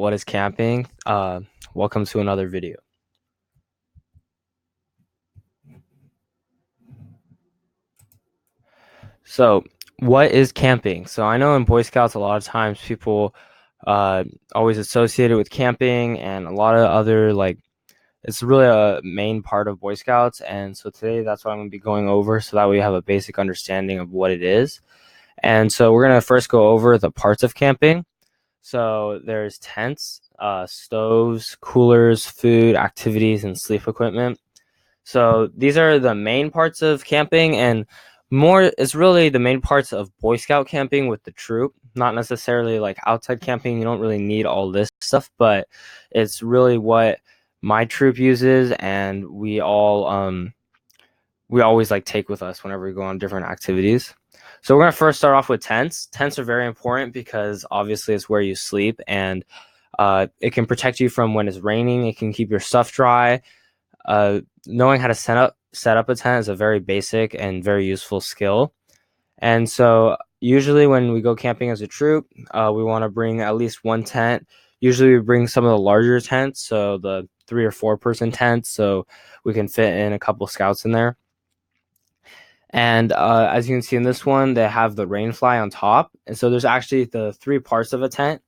what is camping? Welcome to another video. So, what is camping? So, I know in Boy Scouts, a lot of times people always associate it with camping and a lot of other, it's really a main part of Boy Scouts. And so, today, that's what I'm going to be going over so that we have a basic understanding of what it is. And so, we're going to first go over the parts of camping. So, there's tents, stoves, coolers, food, activities, and sleep equipment. So these are the main parts of camping, and more it's really the main parts of Boy Scout camping with the troop, not necessarily like outside camping. You don't really need all this stuff, but it's really what my troop uses, and we always like take with us whenever we go on different activities. So we're gonna first start off with tents. Tents are very important because obviously it's where you sleep, and it can protect you from when it's raining. It can keep your stuff dry. Knowing how to set up a tent is a very basic and very useful skill. And so usually when we go camping as a troop, we want to bring at least one tent. Usually we bring some of the larger tents, so the 3 or 4 person tents, so we can fit in a couple scouts in there. And as you can see in this one, they have the rain fly on top. And so there's actually the 3 parts of a tent.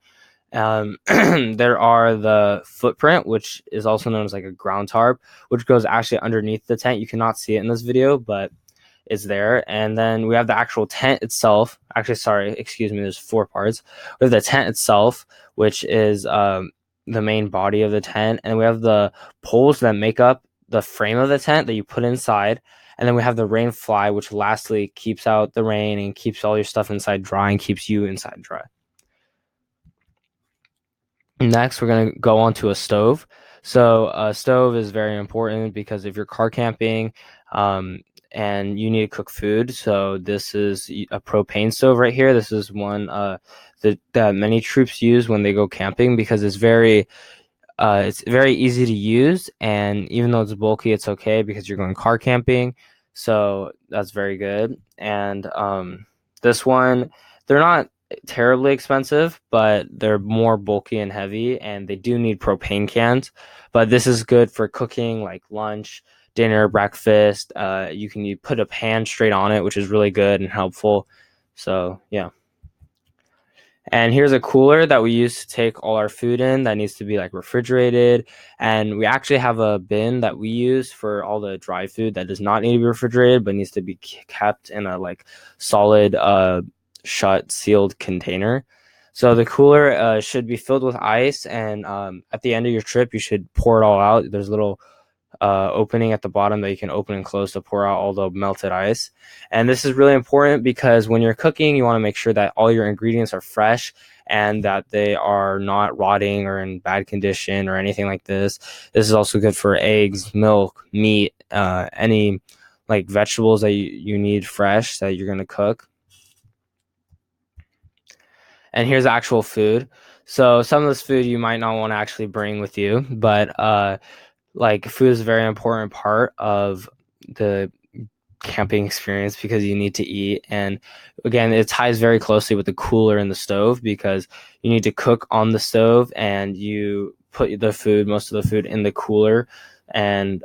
There are the footprint, which is also known as like a ground tarp, which goes actually underneath the tent. You cannot see it in this video, but it's there. And then we have the actual tent itself. Actually, sorry, excuse me. There's 4 parts. We have the tent itself, which is the main body of the tent, and we have the poles that make up the frame of the tent that you put inside. And then we have the rain fly, which lastly keeps out the rain and keeps all your stuff inside dry and keeps you inside dry. Next, we're going to go on to a stove. So a stove is very important because if you're car camping and you need to cook food, so this is a propane stove right here. This is one that many troops use when they go camping because it's very easy to use, and even though it's bulky, it's okay because you're going car camping. So that's very good. And this one, they're not terribly expensive, but they're more bulky and heavy, and they do need propane cans. But this is good for cooking like lunch, dinner, breakfast. You put a pan straight on it, which is really good and helpful. So yeah. And here's a cooler that we use to take all our food in that needs to be like refrigerated. And we actually have a bin that we use for all the dry food that does not need to be refrigerated, but needs to be kept in a like solid, shut, sealed container. So the cooler should be filled with ice. And at the end of your trip, you should pour it all out. There's a little opening at the bottom that you can open and close to pour out all the melted ice. And this is really important because when you're cooking, you want to make sure that all your ingredients are fresh and that they are not rotting or in bad condition or anything like this. This is also good for eggs, milk, meat, any like vegetables that you need fresh that you're going to cook. And here's actual food. So some of this food you might not want to actually bring with you, but like food is a very important part of the camping experience because you need to eat. And again, it ties very closely with the cooler and the stove because you need to cook on the stove and you put most of the food in the cooler. And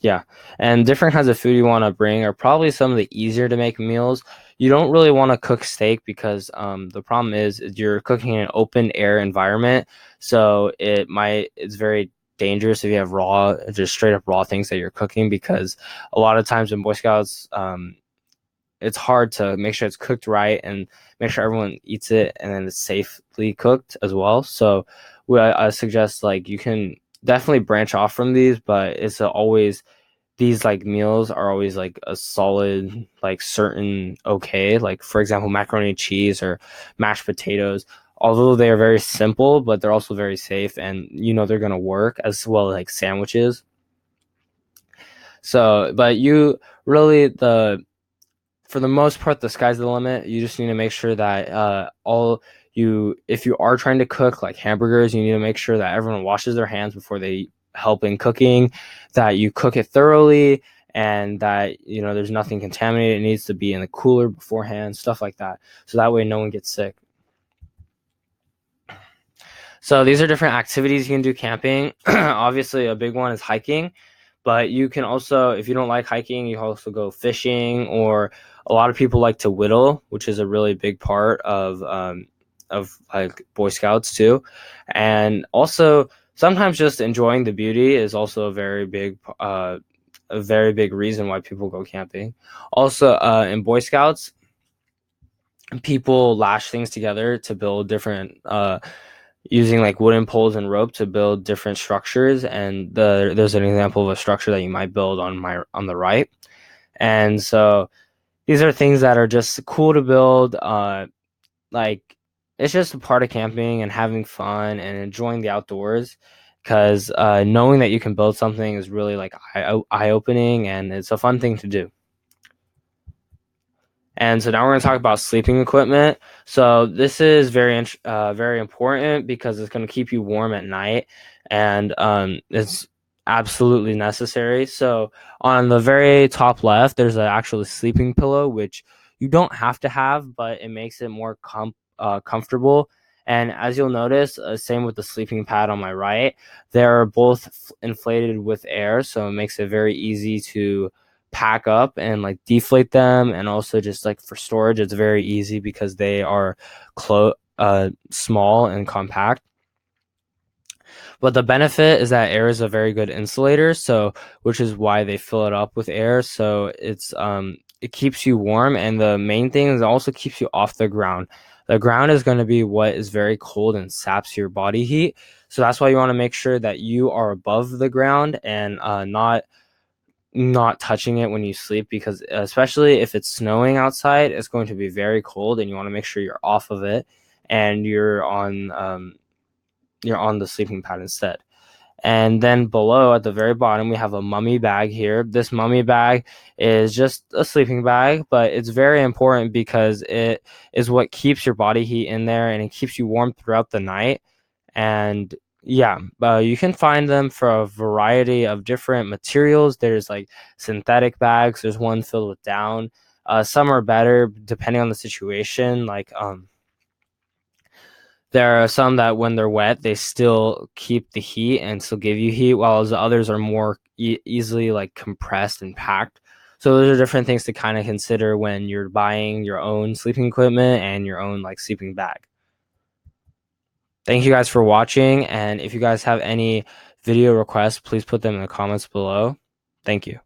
yeah, and different kinds of food you want to bring are probably some of the easier to make meals. You don't really want to cook steak because the problem is you're cooking in an open air environment, so it's very dangerous if you have just straight up raw things that you're cooking, because a lot of times in Boy Scouts, it's hard to make sure it's cooked right and make sure everyone eats it and then it's safely cooked as well. So I suggest like you can definitely branch off from these, but these like meals are always like a solid, like certain okay. Like for example, macaroni and cheese or mashed potatoes. Although they are very simple, but they're also very safe, and they're gonna work, as well as like sandwiches. So, but you really for the most part, the sky's the limit. You just need to make sure that if you are trying to cook like hamburgers, you need to make sure that everyone washes their hands before they help in cooking, that you cook it thoroughly, and that there's nothing contaminated. It needs to be in the cooler beforehand, stuff like that, so that way no one gets sick. So these are different activities you can do camping. Obviously, a big one is hiking, but you can also, if you don't like hiking, you can also go fishing, or a lot of people like to whittle, which is a really big part of like Boy Scouts too. And also sometimes just enjoying the beauty is also a very big reason why people go camping. Also, in Boy Scouts, people lash things together to build different using like wooden poles and rope to build different structures, and there's an example of a structure that you might build on the right. And so these are things that are just cool to build. Like, it's just a part of camping and having fun and enjoying the outdoors, because knowing that you can build something is really like eye opening, and it's a fun thing to do. And so now we're going to talk about sleeping equipment. So this is very important because it's going to keep you warm at night, and it's absolutely necessary. So on the very top left, there's an actual sleeping pillow, which you don't have to have, but it makes it more comfortable. And as you'll notice, same with the sleeping pad on my right, they're both inflated with air, so it makes it very easy to pack up and like deflate them, and also just like for storage it's very easy because they are small and compact. But the benefit is that air is a very good insulator, so which is why they fill it up with air, so it keeps you warm, and the main thing is it also keeps you off the ground. The ground is going to be what is very cold and saps your body heat, so that's why you want to make sure that you are above the ground and not touching it when you sleep, because especially if it's snowing outside, it's going to be very cold, and you want to make sure you're off of it and you're on the sleeping pad instead. And then below at the very bottom, we have a mummy bag here. This mummy bag is just a sleeping bag, but it's very important because it is what keeps your body heat in there, and it keeps you warm throughout the night. And yeah, you can find them for a variety of different materials. There's like synthetic bags. There's one filled with down. Some are better depending on the situation. Like there are some that when they're wet, they still keep the heat and still give you heat, while the others are more easily like compressed and packed. So those are different things to kind of consider when you're buying your own sleeping equipment and your own like sleeping bag. Thank you guys for watching, and if you guys have any video requests, please put them in the comments below. Thank you.